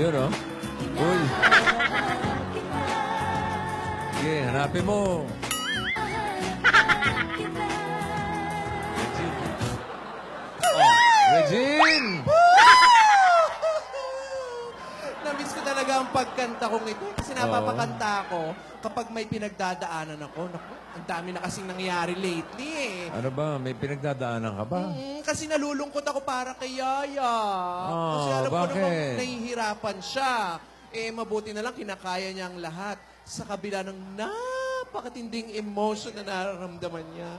Ayun, oh. Uy. Sige, hanapin mo. Regine! Namiss ko talaga ang pagkanta kong ito. Kasi napapakanta ako kapag may pinagdadaanan ako. Naku, ang dami na kasing nangyayari lately eh. Ano ba? May pinagdadaanan ka ba? Kasi nalulungkot ako para kay Yaya. Kasi alam ko bakit? namang nahihirapan siya. Eh, mabuti na lang kinakaya niya ang lahat sa kabila ng napakatinding emotion na nararamdaman niya.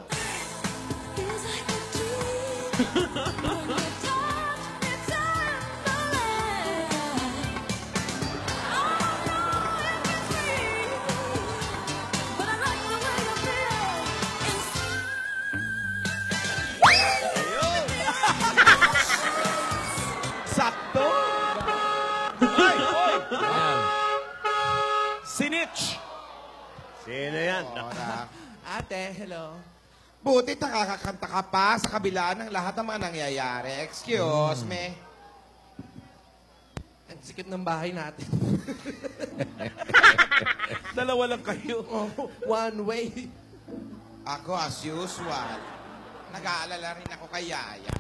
Sakto! Ay! Ayan. Sinitch! Sino yan? Ate, hello. Buti nakakakanta ka pa sa kabila ng lahat ng mga nangyayari. Excuse me. Ang sikip ng bahay natin. Dalawa lang kayo. One way. Ako, as usual, nag-aalala rin ako kay Yaya.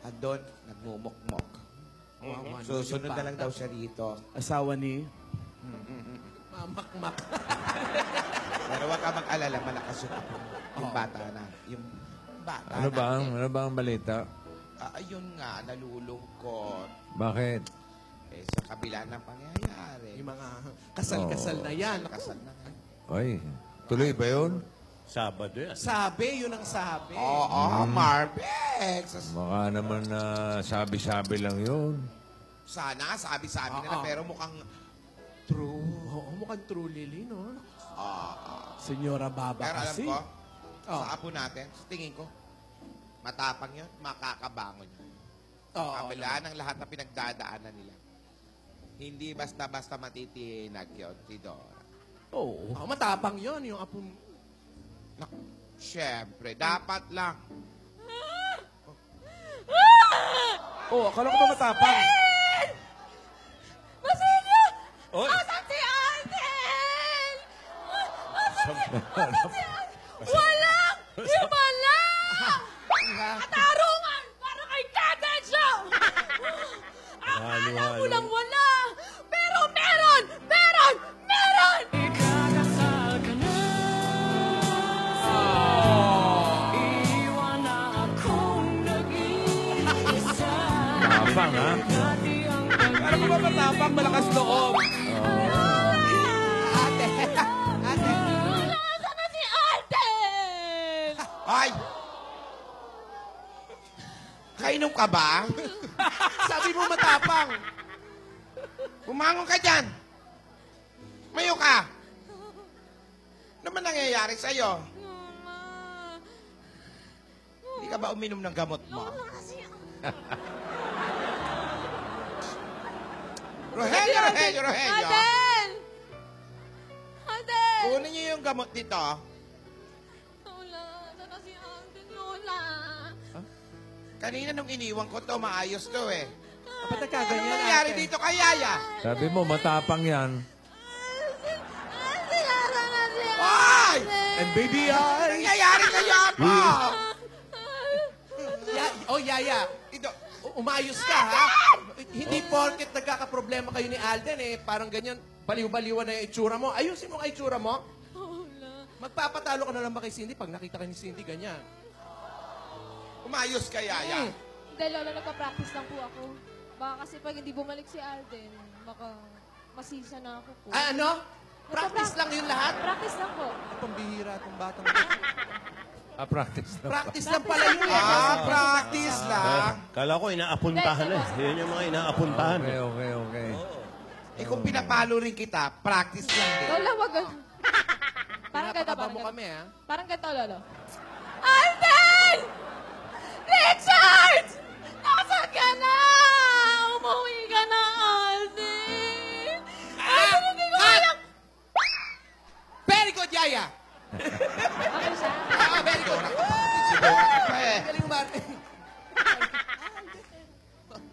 At doon, nagmumukmok. Susunod na lang daw siya rito. Asawa ni... Mamakmak. Pero huwag ka mag-alala, malakas yung apo. Yung bata na. Yung bata Ano ba ang balita? Ayun nga, nalulungkot. Bakit? Eh, sa kabila ng pangyayari. Yung mga kasal-kasal na yan. Kasal na nga. Ay, tuloy ba yun? Sabado yan. Sabi, yun ang sabi. Oo, Marbex. Baka naman na sabi-sabi lang yun. Sana, sabi-sabi na, pero mukhang true. Oo, mukhang true lily, no? Oo. Senyora Baba Pero alam kasi. ko, sa apo natin, sa tingin ko, matapang yun, makakabangon yun. Kabila ng lahat na pinagdadaanan nila. Hindi basta-basta matitinag yun, si Dora. Oo. Matapang yun, yung apo. Naku, syempre, dapat lang. Oh, akala ko ba matapang? Basilio! Oy! Asan si Alden? Asan si Alden? Walang! Himala! Katarungan! Para kay Kadencio! Akala mo lang wala! Pero meron! Meron! Meron! Ikakasal ka na. Iiwan na akong nag-iisa. Tapang, ha? Akala ko ba matapang, malakas loob? Ate! Ate! Nasaan na si Alden? Ay! Kainom ka ba? Sabi mo matapang! Bumangon ka dyan! Mayo ka! Ano man nangyayari sa'yo? Mama. Hindi ka ba uminom ng gamot mo? Wala kasi Rogelio! Rogelio! Alden! Alden! Kunin niyo yung gamot dito. Lola, saan na si Alden, Lola? Kanina nung iniwan ko to, maayos to eh. Ba't Ano nagkaganyan, nangyari ate? dito kay Yaya? Sabi mo, matapang yan. Sinara na si Ay! And baby, Ano I... nangyayari sa'yo ako? Yaya, Ito, umayos ka, ha? Hindi porket nagkakaproblema kayo ni Alden, eh. Parang ganyan, baliw-baliwan na yung itsura mo. Ayusin mo ang itsura mo. Lola. Magpapatalo ka na lang ba kay Cindy pag nakita ka ni Cindy, ganyan. umayos kay Yaya. Hindi, Lola, nagpa-practice lang po ako. Baka kasi pag hindi bumalik si Alden, baka masisa na ako po. Ah, ano? Practice lang yun lahat? Practice lang po. Ay, pambihira itong batang. Practice na. Practice lang pala yun, eh. Practice lang. Kala ko inaapuntahan eh. Yun yung mga inaapuntahan. Okay. Eh kung pinapalo rin kita, practice lang din. Lola, wag ganun. Parang ganito, Pinapakaba parang mo ganito. kami, ha? Parang ganito, Lolo. Alden! Richard! Nasaan ka na? Umuwi ka na, Alden! Alden, hindi ko alam! Very good, Yaya! Okay siya? Very good. Eh, Galing mo, Martin.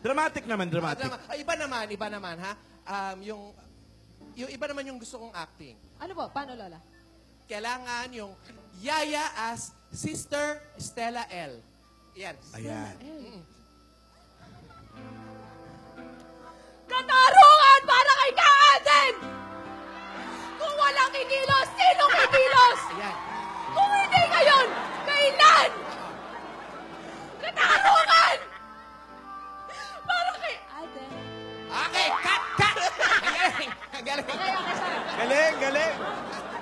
Dramatic naman, dramatic. Iba iba naman, ha? Yung iba naman yung gusto kong acting. Ano po? Paano, Lola? Kailangan yung Yaya as Sister Stella L. Yan. Ayan. Katarungan para kay Kaaden! Kung walang kikilos, sino kikilos? Ayan. Kung hindi ngayon, kailan? Katarungan! Para kay Aden. Okay, cut! Galing! Galing! Okay, sorry. Galing, galing.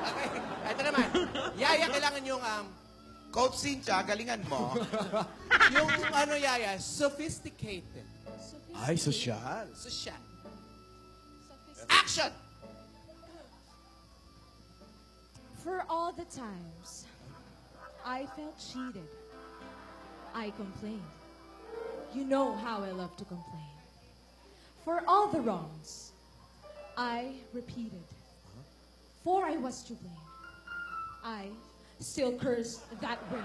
Okay, ito naman. Yaya, kailangan yung, Coach Cynthia, galingan mo. yung Yaya, sophisticated. Ay, sosyal. Social. Action! For all the times I felt cheated, I complained. You know how I love to complain. For all the wrongs I repeated, for I was to blame, I still cursed that way.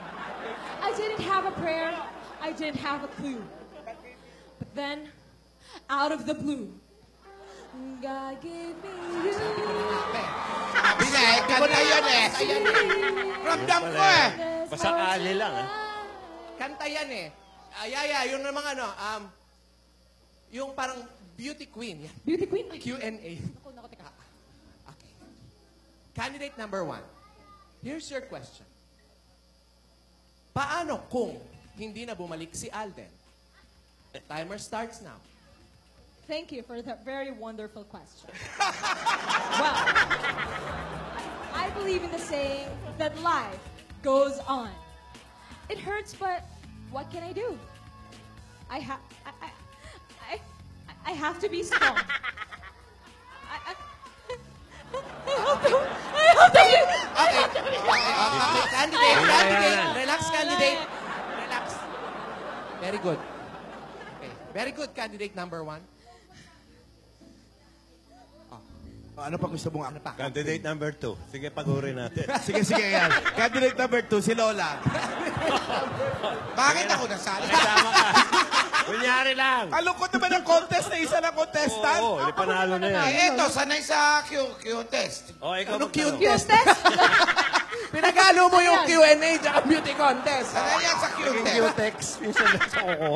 I didn't have a prayer, I didn't have a clue. But then, out of the blue, God gave me you. Sabi na eh, kanta yun eh. Ramdam ko eh. Pasakali lang, ah. Kanta yan eh. Yaya, yung namang yung parang beauty queen. Yan. Beauty queen? Ay, Q&A. naku, teka. Okay. Candidate number 1. Here's your question. Paano kung hindi na bumalik si Alden? Timer starts now. Thank you for that very wonderful question. Well, I believe in the saying that life goes on. It hurts, but what can I do? I have to be strong. I have to be. Okay, candidate. Relax, candidate. Relax. Very good. Okay. Very good, candidate number 1. Ano pa gusto mong Ano pa? Candidate number 2. Sige, pagurin natin. Sige, sige, yan. Candidate number 2, si Lola. Bakit ako nasali? Kasama ka. Kunyari lang. Alungkot naman ang contest na isa lang contestant. Oo, hindi panalo na yan. Eh, eto, sanay sa Q test. O, ikaw Ano magtanong. cute Cute test? Pinagalo mo yung Q&A at beauty contest. Sanay yan sa Q test. Q-tex. Minsan lang sa kuko.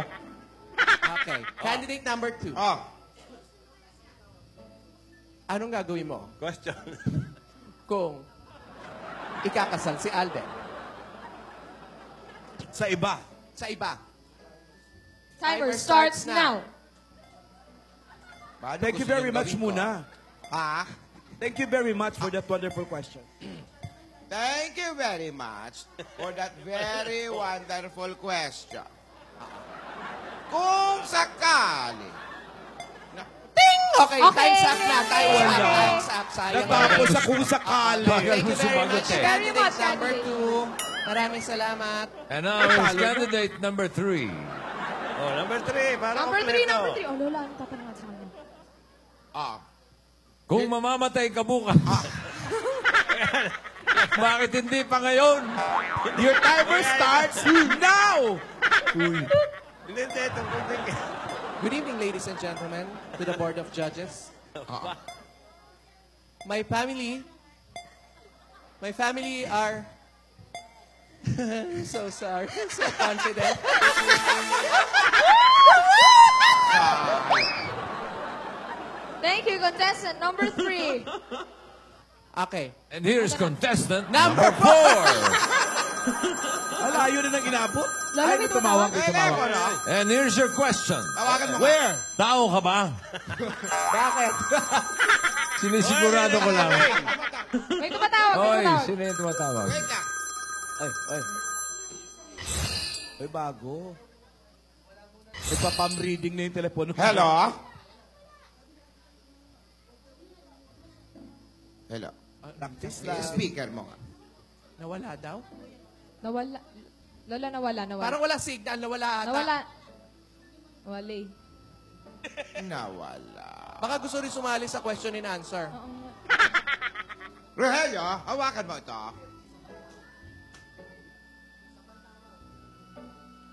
Okay. Candidate number 2. Oh, Anong gagawin mo Question. kung ikakasal si Alden Sa iba. sa iba? Timer starts now. Thank you very much muna. ha? Thank you very much for that wonderful question. Thank you very much for that very wonderful question. Kung sakali, Okay, Okay. time's up na. Time's up. Okay. Time's up. Sayang. Natapos sa kung sakali. Thank you very much, Very candidate much, number candidate. 2. Maraming salamat. And now is candidate number 3. Oh, number 3. Para Number 3, kompleto. number 3. Oh, Lola, ano tatanungan sa kanya? Kung mamamatay ka bukas. Bakit hindi pa ngayon? Your timer starts now! Hindi, hindi. Tungkol din ka. Good evening, ladies and gentlemen, to the Board of Judges. My family are so sorry, so confident. Thank you, contestant number 3. Okay. And here's contestant Number number 4. Ala, yun na nang inabot. Lola, may tumawag. may eh, tumawag. no? And here's your question. Tawagan mo. Where? Tao ka ba? Bakit? Sinisigurado ko lang. May tumatawag, may Hoy, tumatawag. sino yung tumatawag? Wait lang. Ay. Ay, bago. Nagpa-palm reading na yung telepono. Hello? Hello? Practice lang. Speaker mo nga. Nawala daw? Nawala. Lola, nawala. Parang wala signal, nawala ata. Nawala. Nawala eh. Nawala. Baka gusto rin sumali sa question and answer. Oo nga. Rogelio, hawakan mo ito.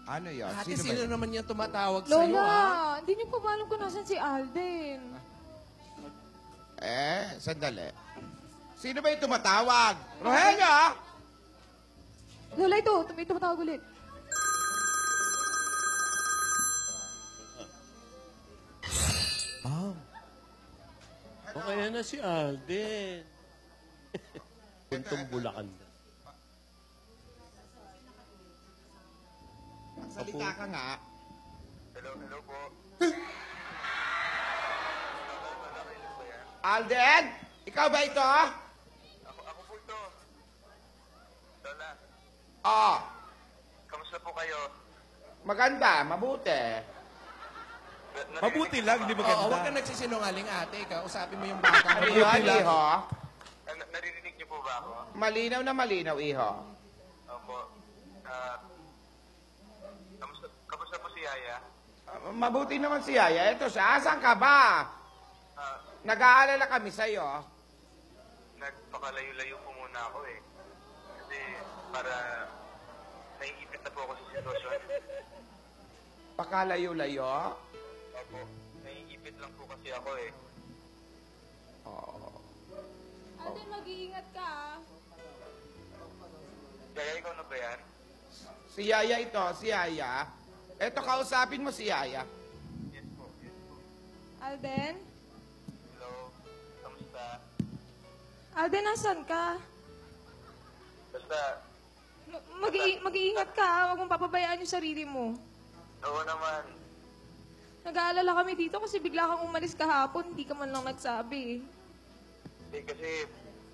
Ano yun? Ate, Sino ba sino yun? naman yan tumatawag sa'yo, ha? Lola, hindi niyo pa ba alam kung nasan si Alden? Sandali. Sino ba yung tumatawag? Rogelio! Lola, ito. May tumatawag ulit. O kaya na si Alden. Puntong Bulacan na. Salita ka nga. Hello po. Alden! Ikaw ba ito? Ako po ito. Lola, Oh, kamusta po kayo? maganda, mabuti. Mabuti lang, hindi Oo, maganda. huwag ka nagsisinungaling, ate. Kausapin mo yung bata. Ano yun, iho? Naririnig niyo po ba ako? Malinaw na malinaw, iho. Opo. Kamusta po si Yaya? Mabuti naman si Yaya. Ito siya, asan ka ba? Nag-aalala kami sa'yo. Nagpakalayo-layo po muna ako eh. Kasi para naiipit na po ako sa sitwasyon. Pakalayo-layo. Opo. Naiipit lang po kasi ako eh. Oo. Alden, mag-iingat ka, ah. Yaya, ikaw na ba yan? Si Yaya ito, si Yaya. Ito, kausapin mo si Yaya. Yes po, yes po. Alden? Hello, kamusta? Alden, nasan ka? Basta, Mag-iingat ka, ah. Huwag mong papabayaan yung sarili mo. oo naman. Nag-aalala kami dito kasi bigla kang umalis kahapon. Hindi ka man lang nagsabi. Eh, kasi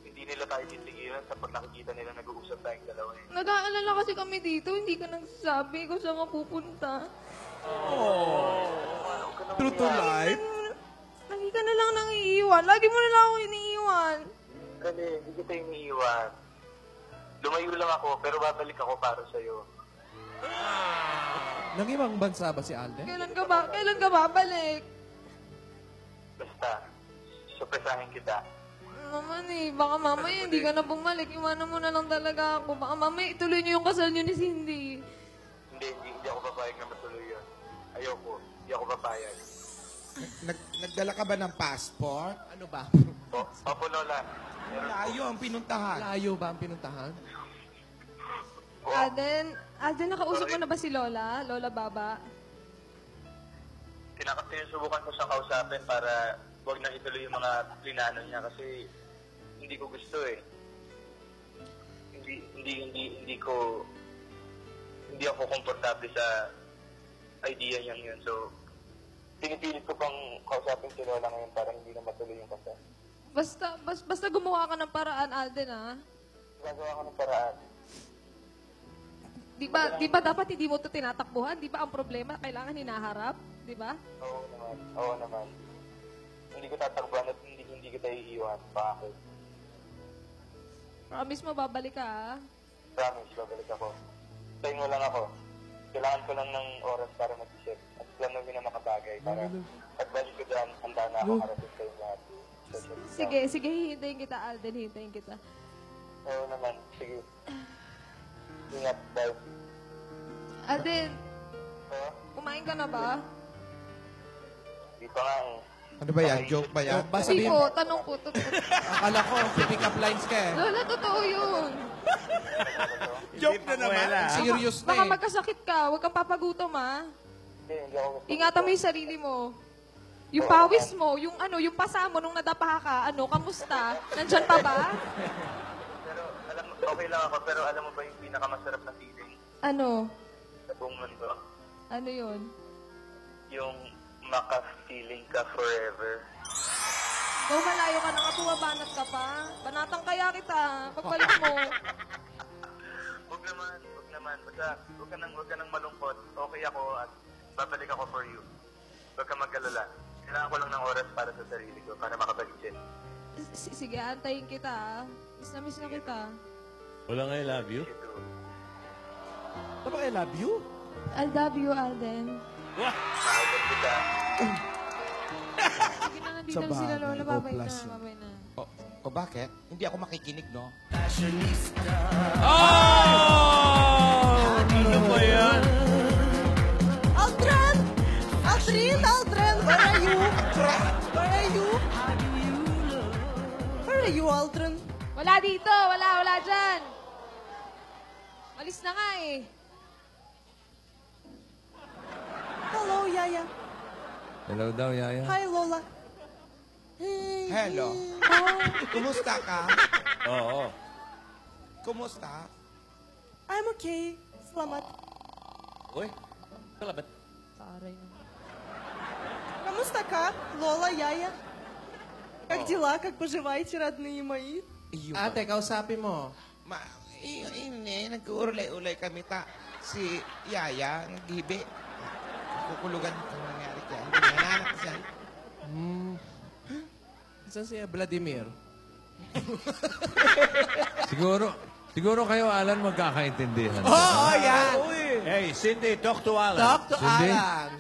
hindi nila tayo titigilan sa pag nakikita nila nag-uusap tayong dalawa eh. Nag-aalala kasi kami dito. Hindi ka nagsabi kung saan ka pupunta. True to life. Lagi ka na lang nang iiwan. Lagi mo na lang ako iniiwan. Kasi hindi kita iniiwan. Lumayo lang ako, pero babalik ako para sa'yo. Nang ibang bansa ba si Alden? Kailan ka babalik? Basta, supresahin kita. Naman eh, baka mamaya hindi ka na bumalik. Iwanan mo na lang talaga ako. Baka mamaya ituloy niyo yung kasal niyo ni Cindy. Hindi ako papayag na matuloy yun. Ayoko, hindi ako papayag. Nagdala ka ba ng passport? Ano ba? Opo, Lola. Meron po. Layo ang pinuntahan. Layo ba ang pinuntahan? Alden, nakausap mo na ba si Lola? Lola Baba? Sinusubukan ko siyang kausapin para wag na ituloy yung mga plinano niya kasi hindi ko gusto eh. Hindi ako komportable sa idea niyang yun. So, pinipilit ko pang kausapin si Lola ngayon para hindi na matuloy yung kasal. Basta gumawa ka ng paraan, Alden, ha? Gagawa ko ng paraan. Di ba dapat hindi mo ito tinatakbuhan? Di ba ang problema kailangan hinaharap? Di ba? Oo naman. Hindi ko tatakbuhan at hindi kita iiwan. Bakit? Promise mo, babalik ka, ha? Promise, babalik ako. Tayo mo lang ako. Kailangan ko lang ng oras para mag-isip. At planuhin na makabagay para pagbalik ko dyan, handa na ako karating kayo lahat. Sige, hihintayin kita, Alden. Hihintayin kita. Oo naman. Sige. Ingat, bye. Alden, Oo? kumain ka na ba? Di pa nga eh. Ano ba yan? Joke ba yan? Ba Hindi sabihin, ko, tanong ko. akala ko, pick up lines ka eh. Lola, totoo yun. Joke na naman. Serious na Baka eh. magkasakit ka. Huwag kang papagutom, ha? Hindi ako gusto. Ingatan mo yung sarili mo. Yung pawis mo, yung pasa mo nung nadapa ka, kamusta? Nandyan pa ba? Pero, okay lang ako. Pero alam mo ba yung pinakamasarap na feeling Ano? sa buong mundo? Ano yun? Yung maka-feeling ka forever. Ikaw malayo ka na nga, bumabanat ka pa. Banatang kaya kita, pagbalik mo. Huwag naman. Basta, huwag ka nang malungkot. Okay ako at babalik ako for you. Huwag ka mag-alala. Kailangan ko lang ng oras para sa sarili ko, para makabalisin. Sige, antayin kita, ha? Miss na kita. Walang I love you? Ito. Ano ba, I love you? I love you, Alden. Mahal kita. Sige na, nandito na sila, Lola. Babay na. O bakit? Hindi ako makikinig, no? Oh! Ano ba yan? you, Aldrin? Wala dito. Wala dyan. Alis na nga eh. Hello, Yaya. Hello daw, Yaya. Hi, Lola. Hello. Kumusta ka? Oo. Kumusta? I'm okay. Salamat. Uy, kalabat. Taray na. Kamusta ka, Lola, Yaya? Как дела? Как поживаете, родные мои? Ate, kausapin mo. Hindi, nag-uulay-ulay kami si Yaya, naghibi. Kukulugan kung nangyari kaya. Hindi nananak siya. Saan siya? Vladimir? Siguro kayo, Alan, magkakaintindihan. Oo, yan. Hey, Cindy, talk to Alan. Talk to Cindy? Alan.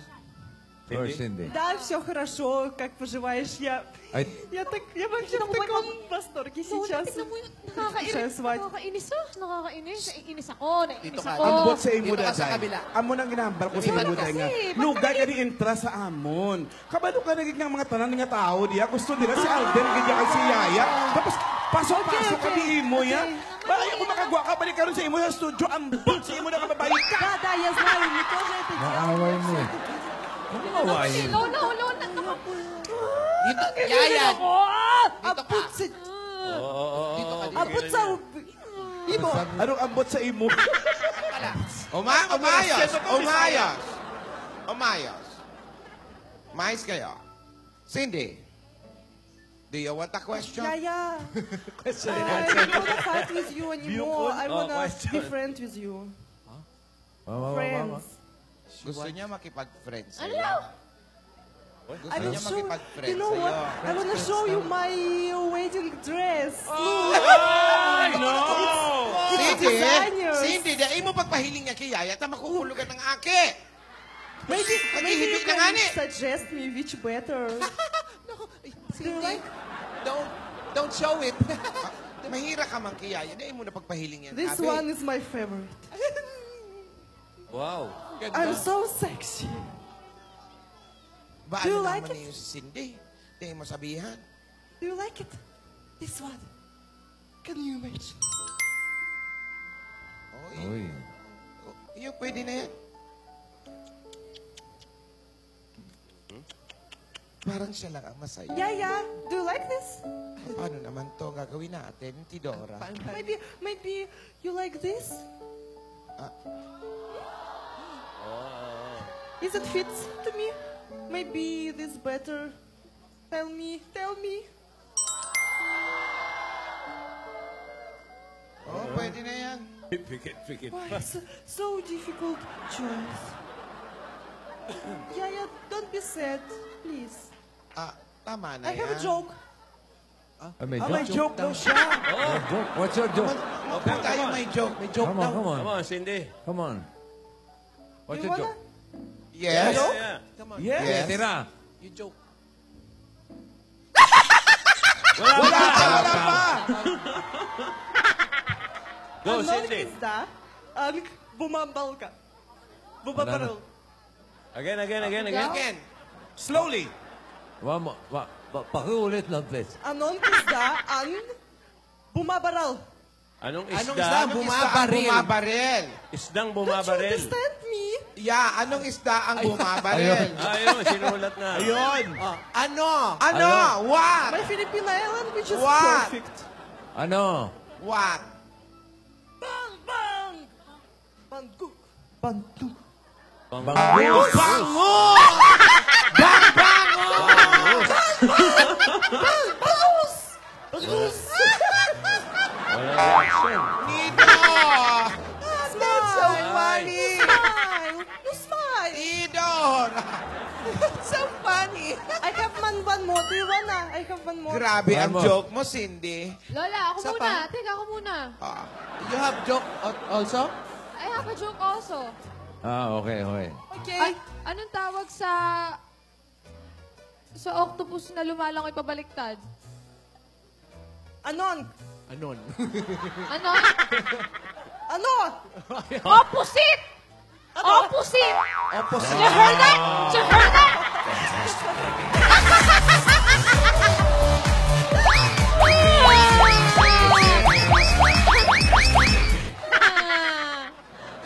Or Cindy? Да, все хорошо. Как поживаешь? Я вообще в таком восторге сейчас. Tignan mo yun. Nakakainis. Siya, swat. Nakakainis ah. Nakakainis. Naiinis ako. Dito Naiinis ka. ako. Ambot sa imo Dito ka sa daday. kabila. Amo nang ginambal ko sa imo Bakit daday nga. kasi? Lugay ka ni intra sa amon. Kabalo ka naging nga mga tanan nga tao diya. Gusto nila si Alden, ganyan kay si Yaya. Tapos pasok-pasok ka ni imo ya. Bakit ako makagwa ka balik ka rin sa imo sa studio. Ambot sa imo na kababayi ka. Да, я знаю, мне тоже это делать. Naaway mo eh. Ano awayin? Lola. Dito, Yaya. Dito ka. Dito ka. Ambot sa imo. Anong ambot sa imo? Umayos. Mais kayo. Cindy, do you want a question? Yaya. I don't wanna fight with you anymore. I wanna question. be friends with you. Mama. Friends. Gusto niya makipag-friends Ano? sa'yo. Gusto I will niya show makipag-friends you know what? sa'yo. I wanna show you my wedding dress. Ay, no! Designers. Cindy, dahil mo pagpahiling niya kay Yaya, ta makukulugan ng ake. Maybe Maghihibi you na nga can ni. suggest me which better. Cindy, don't show it. Mahira ka man kay Yaya, dahil mo na pagpahiling yan. This Abi. one is my favorite. Wow. I'm so sexy. Ba, Do you ano like naman it? yung si Cindy? Dahil mo sabihan. Do you like it? This one. Can you imagine? Uy. Yung pwede na yan. Parang siya lang ang masaya. Yaya, do you like this? Paano naman to gagawin natin, Tidora? Maybe you like this? Is it fits to me? Maybe this better. Tell me. Oh, pwede na yan. Pikit. Why so difficult choice? Yaya, don't be sad, please. Tama na I yan. have a joke. May May joke? joke daw siya. Joke? What's your joke? Huwag tayo may joke. May joke Come on, come on. Come on, Cindy. Come on. What's You your wanna? joke? Yes. Yeah. Come on. Yes. Yes. Tira. You joke. Wala pa. Go, Ano Cindy. isda ang bumabal ka? Bumabaril. Again. Again. Slowly. Pakiulit lang, please. Anong isda ang bumabaral? Anong Anong isda? isda? Bumabaril. Isdang Don't you bumabaril. understand me? Yeah, anong isda ang bumabaril? Ayun, sinulat na. Ayun. Ano? Ano? What? My Filipino language is What? perfect. Ano? What? Bang! Bang! Banduk. Banduk. Bangus! Bangus! Wala reaction. Nido! That's so funny! Smile! No smile! Nido! So funny. I have one more. Do you wanna? I have one more. Grabe ang One more. joke mo, Cindy. Lola, ako Isa muna. pa? Teka, ako muna. You have joke also? I have a joke also. Okay. Okay. Anong tawag sa octopus na lumalangoy pabaliktad? Anon? Anon. Ano? Ano? Opposite! Opposite! Opposite. You heard that? You heard that?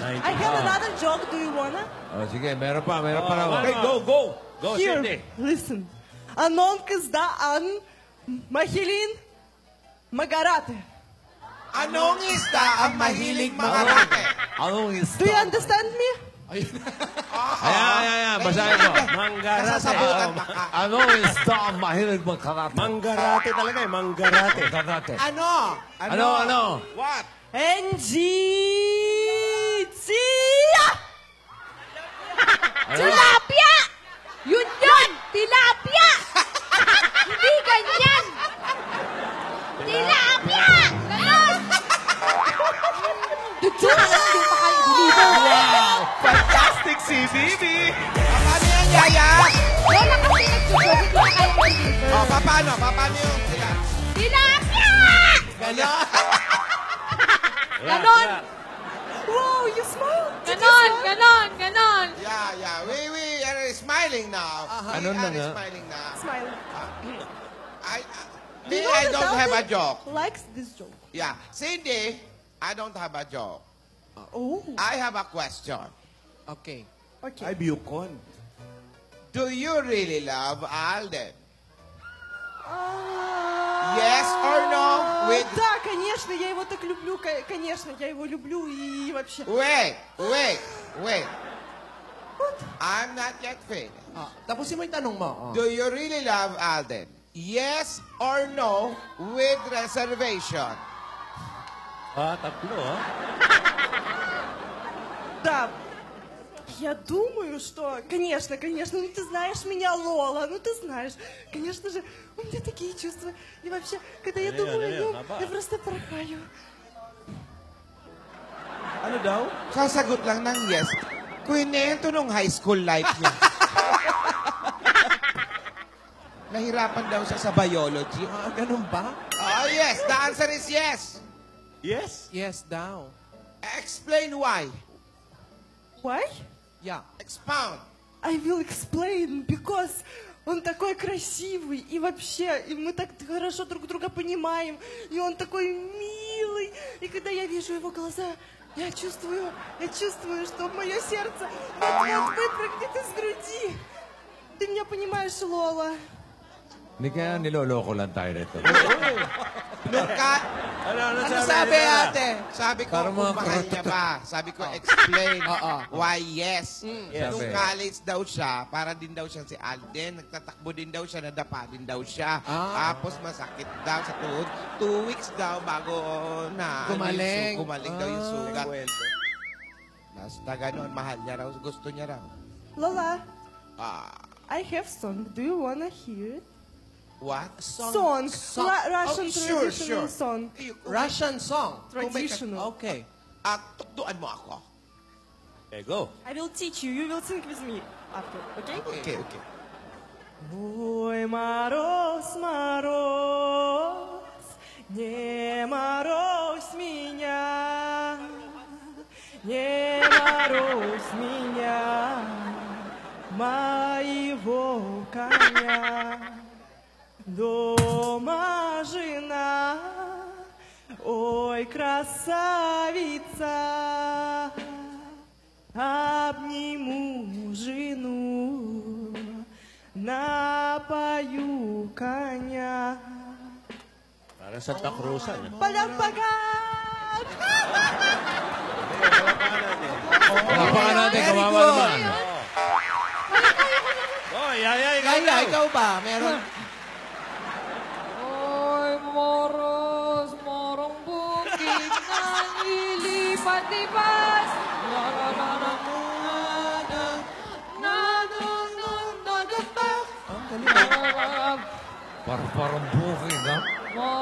I have another joke. Do you wanna? Oh, sige, meron pa naman. Okay, go. Go, Here, Cindy. listen. Anong isda ang mahiling magarate? Anong isda ang mahilig mga rate? Anong Do you understand me? Ayan, basahin mo. Manggarate. Nasasabutan pa ka. Anong isda ang mahilig magkarate? Manggarate talaga eh, manggarate. Karate. Ano? Ano? What? Enjitsia! Tilapia! Yun! Tilapia! Hindi ganyan! Tilapia! Ganon! Dutso na lang, hindi pa kayo deliver. Fantastic si Bibi! Paano yan, Yaya? Wala kasi nagsusunod, hindi pa kayo deliver. O, paano? Paano yung sila? Tilapia! Ganon. Ganon! Wow, you smile. Ganon! Yeah. We are smiling now. Ano We na are nga? smiling now. Smile. Me, I don't have a joke. Likes this joke. Yeah. Cindy, I don't have a joke. Oh, I have a question. Okay. okay. Ay, Bukon. Do you really love Alden? А, Yes or no? With... Да, конечно, я его так люблю, конечно, я его люблю и вообще... Wait. I'm not yet finished. Tapusin mo yung tanong mo. Do you really love Alden? Yes or no with reservation? Tatlo, ha? Да, я думаю, что, конечно, ну ты знаешь меня, Лола, ну ты знаешь, конечно же, у меня такие чувства. И вообще, когда я думаю о нем, я просто порхаю. Ano daw? Sasagot lang ng yes. Kwento nung high school life niya. Nahirapan daw siya sa biology. Ganun ba? Oh, yes. The answer is yes. Yes? Yes daw. Explain why. Why? Yeah. Expound. I will explain, because он такой красивый, и вообще, и мы так хорошо друг друга понимаем, и он такой милый, и когда я вижу его глаза, я чувствую, что мое сердце вот-вот выпрыгнет из груди. Ты меня понимаешь, Лола? Hindi kaya niloloko lang tayo nito. Ano sabi, ate? Sabi ko, Parang mga kung mahal niya ba? Sabi ko, explain why yes. Yes. Nung Sabi. college daw siya, para din daw siya si Alden. Nagtatakbo din daw siya, nadapa din daw siya. Tapos masakit daw sa tuhod. 2 weeks daw bago na Gumaling. gumaling daw yung sugat. Basta ganun, mahal niya raw. Gusto niya raw. Lola, Ah, I have song. Do you wanna hear it? what? Song. Russian sure. traditional song. Russian song. Traditional. Okay. At tukduan mo ako. Okay, go. I will teach you. You will sing with me after, okay? Okay. Ой, мороз, мороз, не морозь меня, не морозь меня, моего коня. Дома жена, ой, красавица, обниму жену, напою коня. Para Santa Cruzan. Palagpagan! Palapakan natin, Very kawawa good. naman. Oh, Yaya, Yaya, ikaw ba? Meron? Oy, moros, morong bukid nang ilipat-lipat. Parang booking, ha?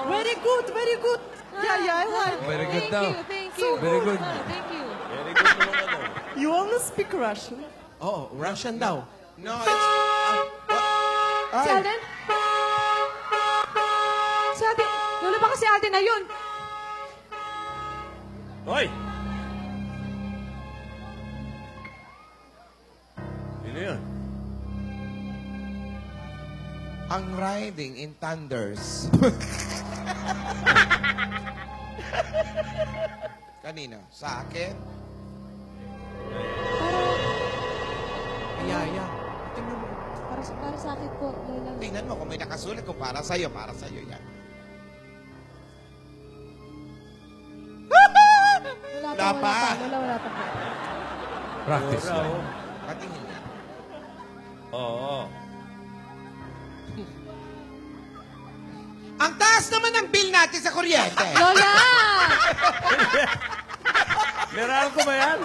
Very good, very good. Yeah, I like. Very good daw. Thank you. Very good. Thank you. Very good naman ka daw. You only speak Russian. Oh, Russian daw. No, it's... Si Alden? Si Alden? Lola, baka si Alden na yun. Hoy! Sino yun? Ang riding in thunders. Kanina, sa akin? Para sa akin po, Lola. Tingnan mo kung may nakasulat kung para sa'yo yan. Wala pa. Lola, wala pa po. Practice lang. Patingin niya. Oo. Ang taas naman ng bill natin sa kuryente. Lola! Meron ko ba yan?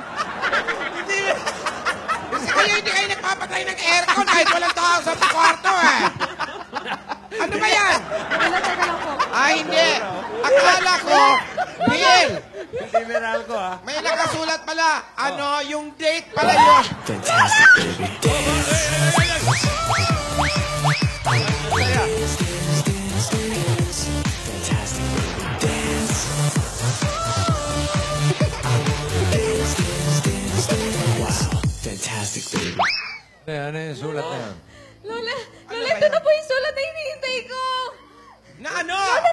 Kasi kayo hindi kayo nagpapatay ng aircon kahit walang tao sa kwarto eh. Ano ba yan? Lola, teka lang po. Hindi. Akala ko, bill. Hindi meron ko, ha? May nakasulat pala. Yung date pala yun. Ano yung sulat na yan? Lola, ito na po yung sulat na hinihintay ko. Na ano? Lola,